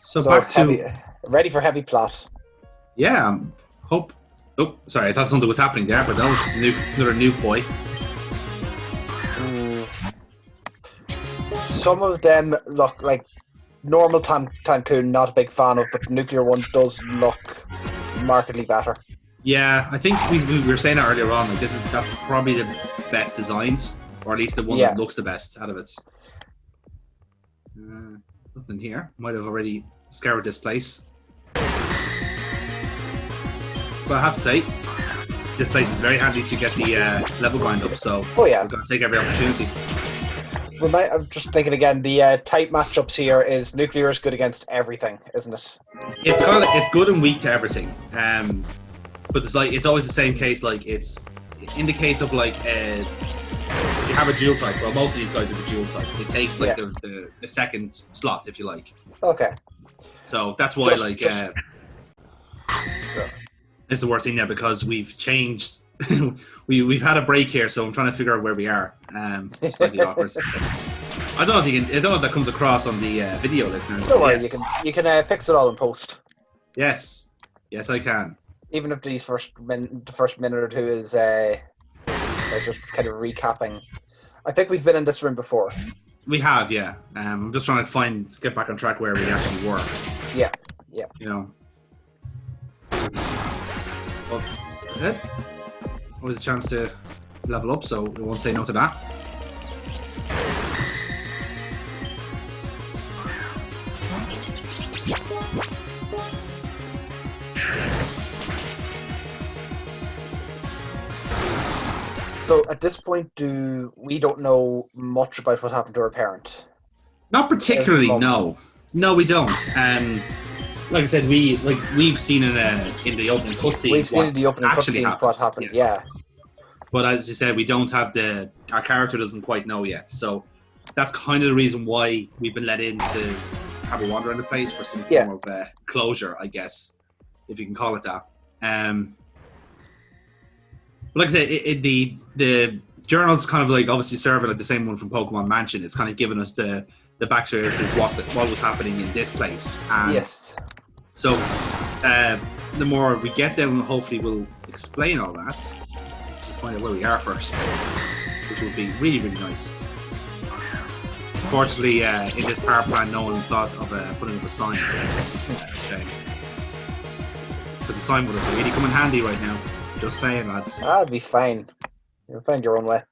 So back heavy, to ready for heavy plot. yeah. Hope. Oh, sorry. I thought something was happening there, but that was another nuke boy. Mm. Some of them look like normal Tankoon, not a big fan of, but the nuclear one does look markedly better. Yeah, I think we were saying that earlier on. Like that's probably the best designed, or at least the one that looks the best out of it. Nothing here. Might have already scoured this place. But I have to say, this place is very handy to get the level grind up, so we're going to take every opportunity. I'm just thinking again, the type matchups here is nuclear is good against everything, isn't it? It's good and weak to everything. But it's always the same case. Like it's in the case of like you have a dual type. Well, most of these guys have a dual type. It takes like the second slot, if you like. Okay. So that's why it's the worst thing now because we've changed. we've had a break here, so I'm trying to figure out where we are. Slightly awkward. I don't know if you can. I don't know if that comes across on the video, listeners. Don't worry, you can fix it all in post. Yes, I can. Even if the first minute or two is just kind of recapping. I think we've been in this room before. We have, yeah. I'm just trying to get back on track where we actually were. Yeah. You know. Well, that's it. Always a chance to level up, so we won't say no to that. So at this point, we don't know much about what happened to her parent? Not particularly, no. No, we don't. Like I said, we've seen in the opening cutscene. We've seen in the opening cutscene what happened. Yes. Yeah. But as you said, we don't have our character doesn't quite know yet. So that's kind of the reason why we've been let in to have a wander around the place for some form of closure, I guess, if you can call it that. But like I said, the journal's kind of like obviously serving like the same one from Pokemon Mansion. It's kind of giving us the backstory as to what was happening in this place. And yes. So the more we get there, hopefully we'll explain all that. Just find out where we are first, which would be really, really nice. Unfortunately, in this power plant, no one thought of putting up a sign. Shame. Because the sign would have really come in handy right now. Just saying, lads. That'd be fine. You'll find your own way.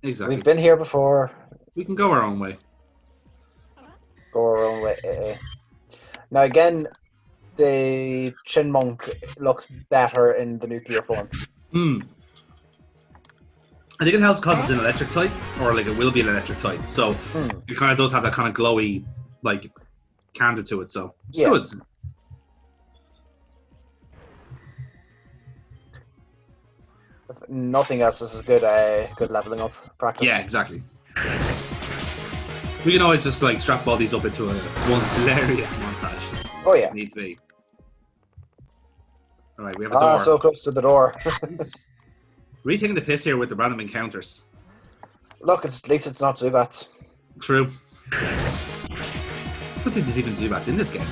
Exactly. We've been here before. We can go our own way. Go our own way. Now again, the Chinmonk looks better in the nuclear form. I think it helps because it's an electric type, or like it will be an electric type. So it kind of does have that kind of glowy, like, candor to it. So it's good. If nothing else, this is good. Good leveling up practice. Yeah, exactly. We can always just like strap all these up into one hilarious montage. Oh yeah, needs to be. All right, we have a door. So close to the door. Really taking the piss here with the random encounters. Look, at least it's not Zubats. True. I don't think there's even Zubats in this game.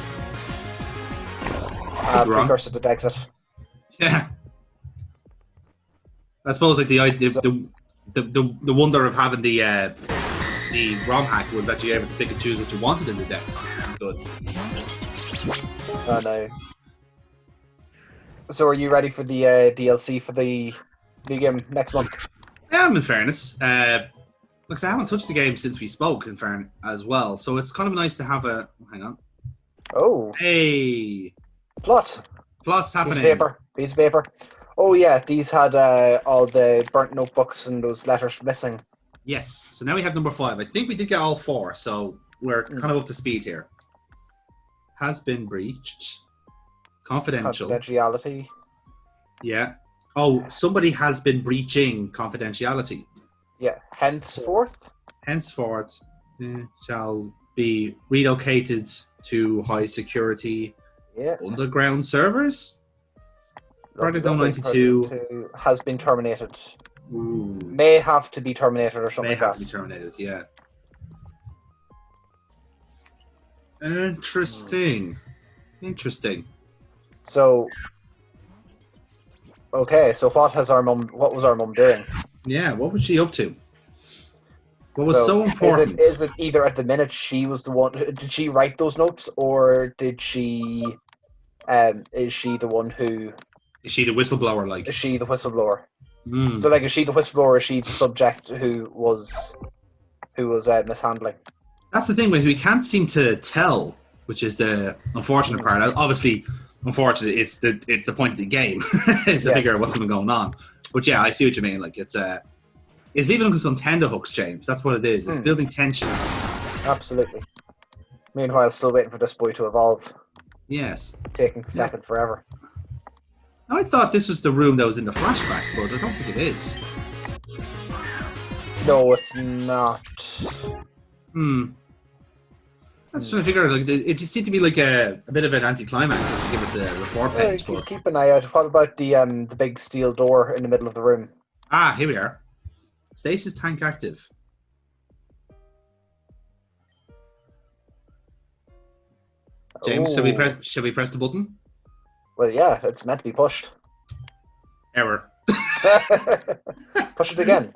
Precursor to exit. Yeah. I suppose like the wonder of having the ROM hack was that you were able to pick and choose what you wanted in the decks. Good. Oh no. So are you ready for the DLC for the new game next month? Yeah, in fairness. Look, I haven't touched the game since we spoke, in fairness, as well. So it's kind of nice to have a... Hang on. Oh. Hey. Plot. Plot's happening. Piece of paper. Oh yeah, these had all the burnt notebooks and those letters missing. Yes. So now we have number 5. I think we did get all 4, so we're kind of up to speed here. Has been breached. Confidential. Confidentiality. Yeah. Oh, somebody has been breaching confidentiality. Yeah. Henceforth shall be relocated to high security underground servers. Project 92 has been terminated. Ooh. May have to be terminated or something May like have that. to be terminated, yeah. Interesting. Interesting. So, okay, so what was our mum doing? Yeah, what was she up to? What was So so important? is it either at the minute she was the one? Did she write those notes, or did she? Is she the one who? Is she the whistleblower? Like, Is she the whistleblower? mm. So, like, is she the whistleblower? Or is she the subject who was mishandling? That's the thing, we can't seem to tell, which is the unfortunate part. Obviously, unfortunately, it's the point of the game is to figure out what's been going on. But yeah, I see what you mean. Like, it's even on some tender hooks, James. That's what it is. It's building tension. Absolutely. Meanwhile, still waiting for this boy to evolve. Yes. Taking fucking forever. I thought this was the room that was in the flashback, but I don't think it is. No, it's not. I was trying to figure out, like, it just seemed to be like a bit of an anticlimax just to give us the report page. But... keep an eye out. What about the big steel door in the middle of the room? Ah, here we are. Stasis tank active. James, shall we press the button? Well, yeah, it's meant to be pushed. Error. Push it again.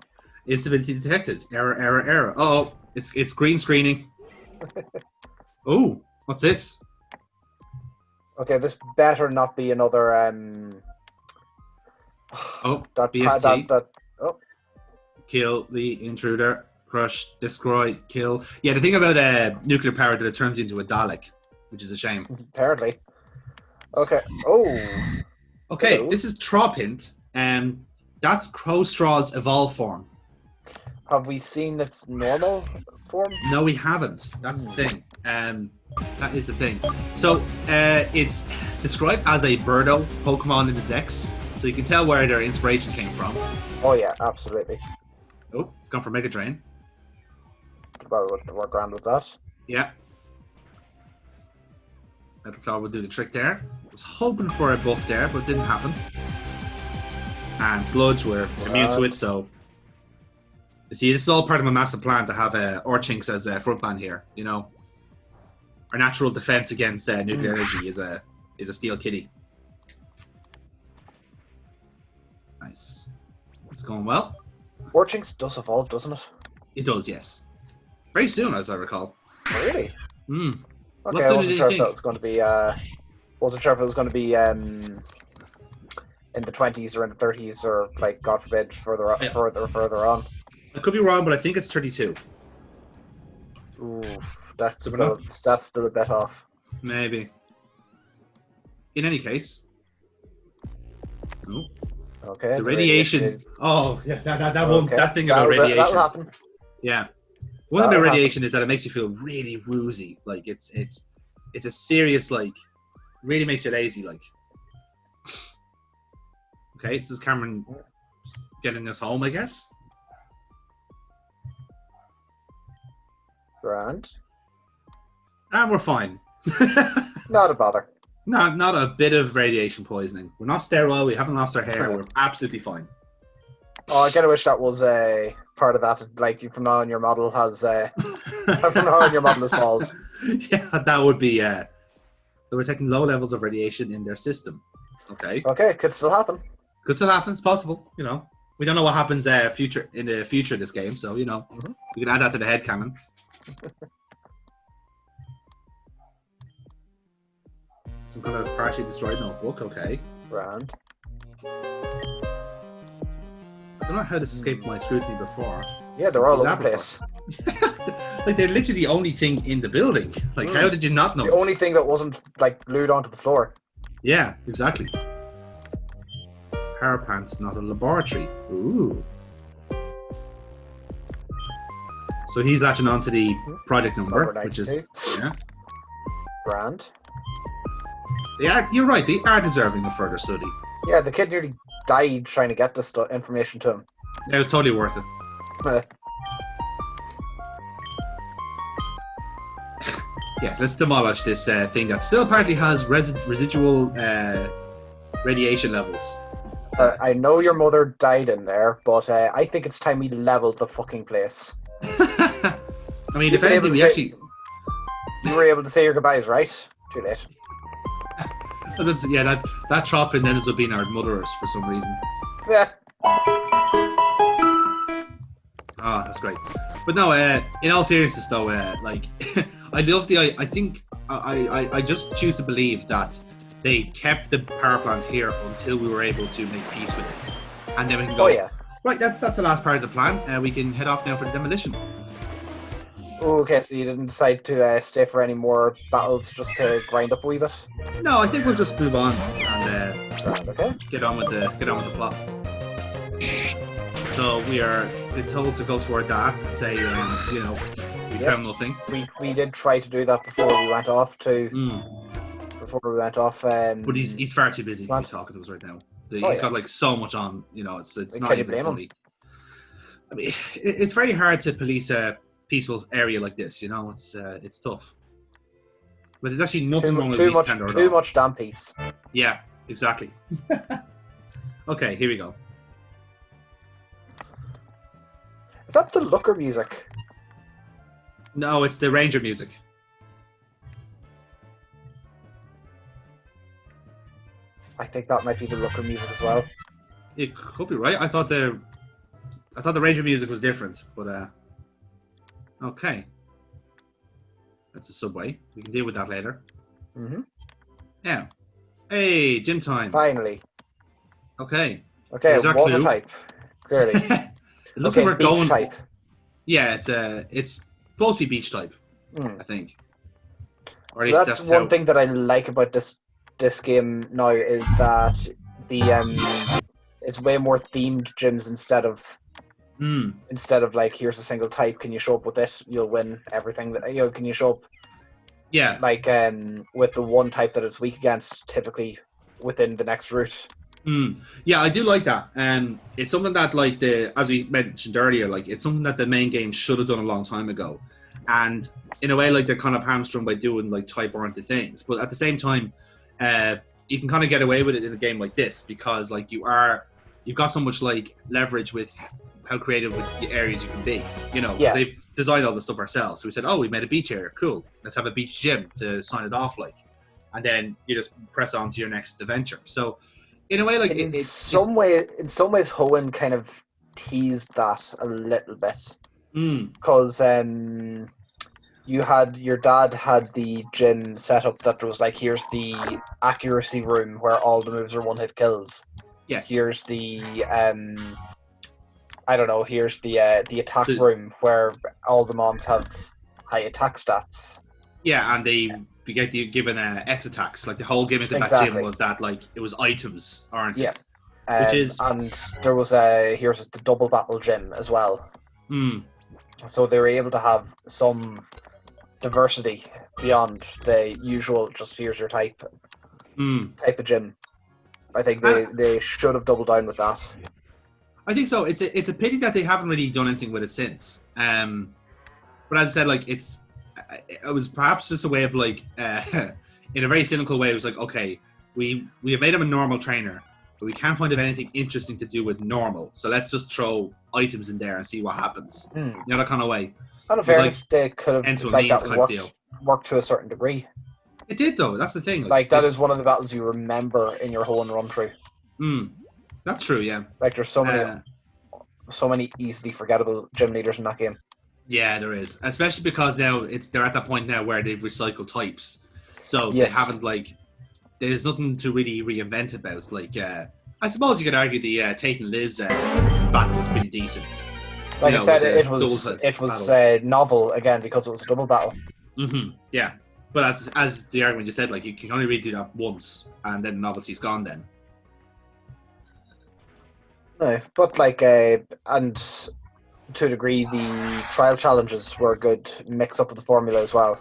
Instability detected. Error. Oh, it's green screening. Oh, what's this? Okay, this better not be another BST. Kill the intruder. Crush, destroy, kill. Yeah, the thing about nuclear power that it turns you into a Dalek, which is a shame. Apparently. Okay. Oh. Okay, Hello. This is Tropint. That's Crowstraw's evolved form. Have we seen its normal form? No, we haven't. That's the thing. That is the thing. So, it's described as a Birdo Pokemon in the Dex, so you can tell where their inspiration came from. Oh yeah, absolutely. Oh, it's gone for Mega Drain. Well, we're grand with that. Yeah. Metal Claw will do the trick there. Was hoping for a buff there, but didn't happen. And Sludge, we're immune to it, so... You see, this is all part of a massive plan to have Orchinx as a frontman here, you know? Our natural defense against nuclear energy is a steel kitty. Nice. It's going well. Orchinx does evolve, doesn't it? It does, yes. Very soon, as I recall. Oh, really? Okay, I wasn't sure if that was going to be. Wasn't sure if it was going to be in the 20s or in the 30s or, like, God forbid, further on. I could be wrong, but I think it's 32. Oof, that's still a bit off. Maybe. In any case. Oh. Okay. The radiation. Oh, yeah, that thing about radiation. That'll happen. Yeah. One thing about radiation is that it makes you feel really woozy. Like it's a serious, like, really makes you lazy. Like, okay, this is Cameron getting us home, I guess. Grand. And we're fine. Not a bother. Not a bit of radiation poisoning. We're not sterile. We haven't lost our hair. We're absolutely fine. Oh, I kind of wish that was a part of that. Like, from now on, your model has from now on, your model is bald. Yeah, that would be. They were taking low levels of radiation in their system. Okay. Okay, could still happen. Could still happen. It's possible. You know, we don't know what happens in the future of this game, so you know, we can add that to the headcanon. Some kind of partially destroyed notebook. Okay. Grand. I don't know how this escaped my scrutiny before. Yeah, they're all over the place. Like, they're literally the only thing in the building. Like, how did you not notice? The only thing that wasn't, like, glued onto the floor. Yeah, exactly. Power plant, not a laboratory. Ooh. So he's latching onto the project number, which is... Yeah. Grand. You're right, they are deserving of further study. Yeah, the kid nearly died trying to get this information to him. Yeah, it was totally worth it. Yes, let's demolish this thing that still apparently has residual radiation levels. I know your mother died in there, but I think it's time we leveled the fucking place. I mean, if anything, we actually... You were able to say your goodbyes, right? Too late. Yeah, that trop in ends up being our motherers for some reason. Yeah. Oh, that's great. But no, in all seriousness though, like I love I think I just choose to believe that they kept the power plant here until we were able to make peace with it, and then we can go. Oh yeah. Right, that's the last part of the plan. We can head off now for the demolition. Okay, so you didn't decide to stay for any more battles just to grind up a wee bit? No, I think we'll just move on and Okay. get on with the plot. So we are been told to go to our dad and say, you know, we found nothing. We did try to do that before we went off to. Before we went off. But he's far too busy to be talking to us right now. He's got like so much on. You know, it's not even funny. I mean, it's very hard to police a peaceful area like this. You know, it's tough. But there's actually nothing wrong with East Tender at all. Too much damn peace. Yeah, exactly. Okay, here we go. Is that the Looker music? No, it's the Ranger music. I think that might be the Looker music as well. It could be right. I thought the Ranger music was different, but okay. That's a subway. We can deal with that later. Now, hey, gym time. Finally. Okay. Okay, water type. Clearly. It looks like we're going. Type. Yeah, it's supposed to be beach type. I think. Or so that's one thing that I like about this game now is that it's way more themed gyms instead of like here's a single type. Can you show up with it? You'll win everything. Can you show up? Yeah. Like with the one type that it's weak against, typically within the next route. Yeah, I do like that. It's something that, like as we mentioned earlier, like it's something that the main game should have done a long time ago. And in a way, like they're kind of hamstrung by doing like type-oriented things. But at the same time, you can kind of get away with it in a game like this because like you've got so much like leverage with how creative with the areas you can be. You know, they've designed all the stuff ourselves. So we said, oh, we made a beach area, cool. Let's have a beach gym to sign it off like, and then you just press on to your next adventure. So. In a way, like in some ways, Hoenn kind of teased that a little bit because your dad had the gym set up that was like, here's the accuracy room where all the moves are one-hit kills. Yes. Here's the here's the attack room where all the mons have high attack stats. Yeah, and they get given X attacks. Like the whole gimmick of that gym was that like it was items, aren't it? Yeah. And there was here's the double battle gym as well. So they were able to have some diversity beyond the usual just here's your type of gym. I think they should have doubled down with that. I think so. It's a pity that they haven't really done anything with it since. But as I said, like it was perhaps just a way of like, in a very cynical way, it was like, okay, we have made him a normal trainer, but we can't find anything interesting to do with normal. So let's just throw items in there and see what happens. You know, that kind of way. Out of fairness, they could have worked to a certain degree. It did though. That's the thing. Like that is one of the battles you remember in your whole run through. That's true. Yeah. Like there's so many easily forgettable gym leaders in that game. Yeah, there is, especially because now they're at that point now where they've recycled types, so they haven't like. There's nothing to really reinvent about. Like, I suppose you could argue the Tate and Liz battle was pretty decent. Like I said, it was novel again because it was a double battle. Yeah, but as the argument you said, like you can only really do that once, and then the novelty's gone. Then. No, but like and. To a degree, the trial challenges were a good mix up of the formula as well.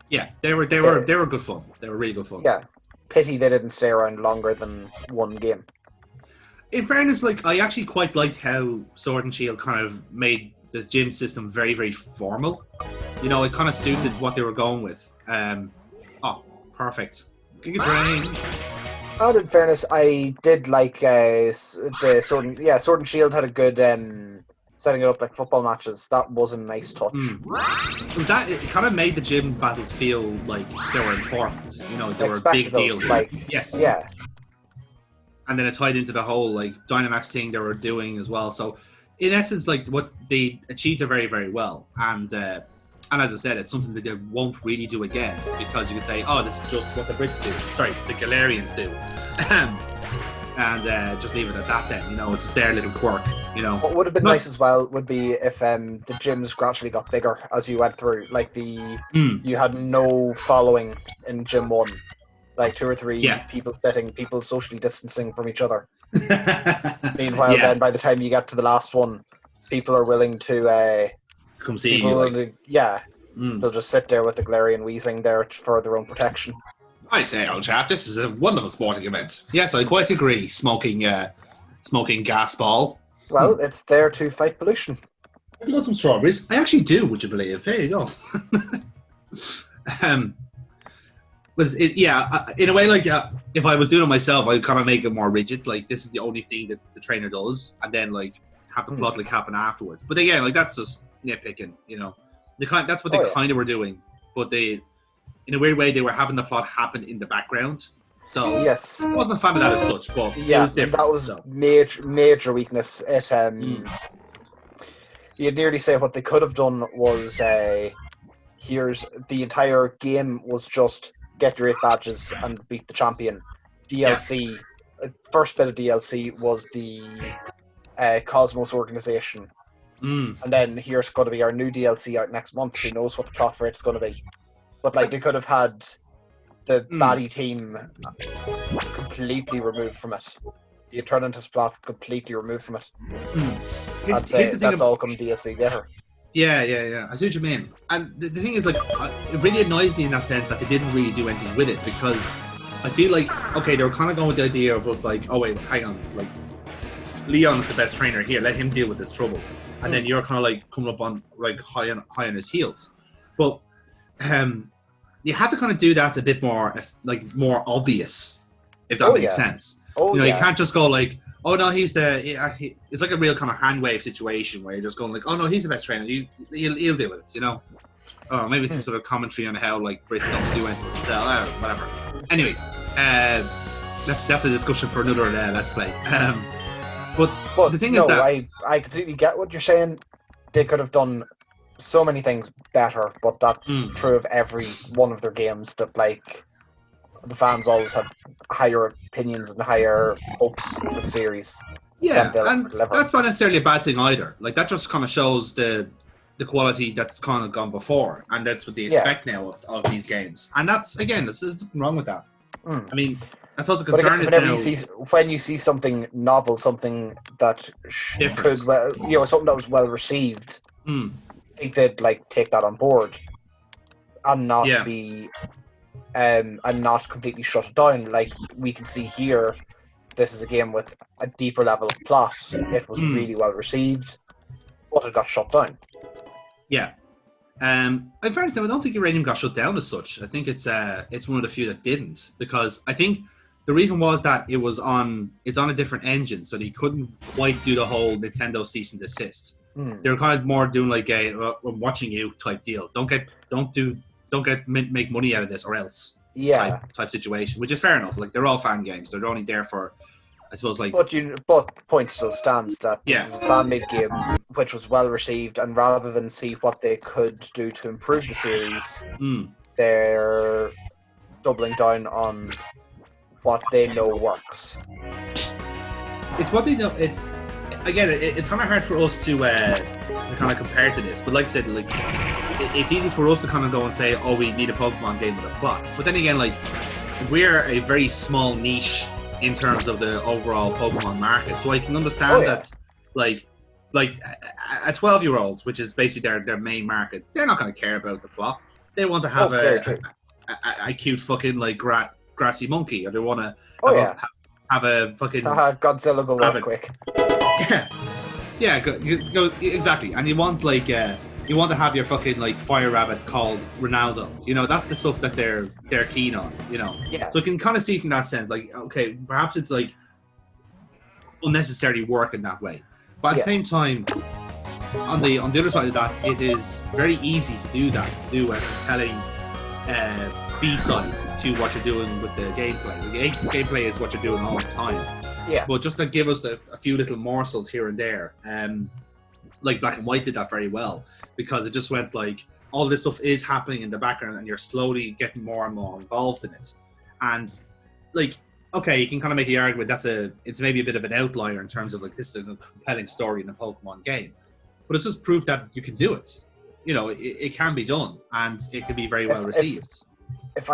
Yeah, they were good fun. They were really good fun. Yeah, pity they didn't stay around longer than one game. In fairness, like I actually quite liked how Sword and Shield kind of made this gym system very, very formal. You know, it kind of suited what they were going with. Oh, perfect. Giga Drain. And in fairness, I did like the Sword and Shield had a good setting it up like football matches. That was a nice touch. It kind of made the gym battles feel like they were important. You know, they were a big deal. Like, yes. Yeah. And then it tied into the whole like Dynamax thing they were doing as well. So in essence, like what they achieved it very, very well. And as I said, it's something that they won't really do again, because you could say, oh, this is just what the Brits do. Sorry, the Galarians do. And just leave it at that then. You know, it's just their little quirk, you know. What would have been nice as well would be if the gyms gradually got bigger as you went through. Like you had no following in Gym 1. Like 2 or 3 people sitting, people socially distancing from each other. Meanwhile, then by the time you get to the last one, people are willing to come see you. They'll just sit there with the Galarian wheezing there for their own protection. I say, old chap, this is a wonderful sporting event. Yes, I quite agree. Smoking gas ball. Well, it's there to fight pollution. Have you got some strawberries? I actually do, would you believe? There you go. In a way, like if I was doing it myself, I'd kind of make it more rigid. Like, this is the only thing that the trainer does, and then like have the plot like happen afterwards. But again, like that's just nitpicking, you know. That's what they kind of were doing, but they, in a weird way, they were having the plot happen in the background. So yes, I wasn't a fan of that as such, but it was different. That was major weakness. You'd nearly say what they could have done was here's the entire game was just get your 8 badges and beat the champion. DLC, first bit of DLC was the Cosmos organization. And then here's going to be our new DLC out next month. Who knows what the plot for it's going to be. But like they could have had the baddie team completely removed from it. The Eternatus plot completely removed from it. I'd say that's all come DLC later. Yeah. I see what you mean. And the thing is, like, it really annoys me in that sense that they didn't really do anything with it, because I feel like, okay, they were kind of going with the idea of like, oh wait, hang on, like, Leon's the best trainer here, let him deal with this trouble. And then you're kind of like coming up on like high on his heels. But you had to kind of do that a bit more, like more obvious, if that makes sense. You know, you can't just go like, oh no, it's like a real kind of hand wave situation where you're just going like, oh no, he's the best trainer. He'll deal with it, you know. Oh, maybe some sort of commentary on how like Brits don't do anything themselves, whatever. Anyway, that's a discussion for another Let's Play. But the thing is that I completely get what you're saying. They could have done so many things better, but that's true of every one of their games. That like the fans always have higher opinions and higher hopes for the series. Yeah, and that's not necessarily a bad thing either. Like that just kind of shows the quality that's kind of gone before, and that's what they expect now of these games. And that's again, there's nothing wrong with that. I mean, I suppose the concern is now when you see something novel, something that could, something that was well received. I think they'd like take that on board and not be and not completely shut it down. Like we can see here, this is a game with a deeper level of plot. It was really well received, but it got shut down. Yeah. In fairness, I don't think Uranium got shut down as such. I think it's one of the few that didn't, because I think the reason was that it's on a different engine, so they couldn't quite do the whole Nintendo cease and desist. They were kind of more doing like a "I'm watching you" type deal. Don't make money out of this or else type situation, which is fair enough. Like they're all fan games; they're only there for, I suppose, like. But point still stands that this is a fan-made game which was well received, and rather than see what they could do to improve the series, they're doubling down on what they know works. It's what they know. It's kind of hard for us to kind of compare to this, but like I said, like it's easy for us to kind of go and say, oh, we need a Pokemon game with a plot. But then again, like we're a very small niche in terms of the overall Pokemon market, so I can understand that, like a 12-year-old, which is basically their main market, they're not going to care about the plot. They want to have a cute fucking like grassy monkey, or they want to have a fucking Godzilla go out quick. Go exactly. And you want like you want to have your fucking like fire rabbit called Ronaldo. You know, that's the stuff that they're keen on. You know, so you can kind of see from that sense, like, okay, perhaps it's like unnecessarily work in that way, but at the same time, on the other side of that, it is very easy to do that, to do a compelling B-side to what you're doing with the gameplay. The gameplay is what you're doing all the time. Yeah. But just to give us a few little morsels here and there, like Black and White did that very well, because it just went like, all this stuff is happening in the background and you're slowly getting more and more involved in it. And like, okay, you can kind of make the argument it's maybe a bit of an outlier in terms of like, this is a compelling story in a Pokemon game. But it's just proof that you can do it. You know, it can be done and it can be very well received.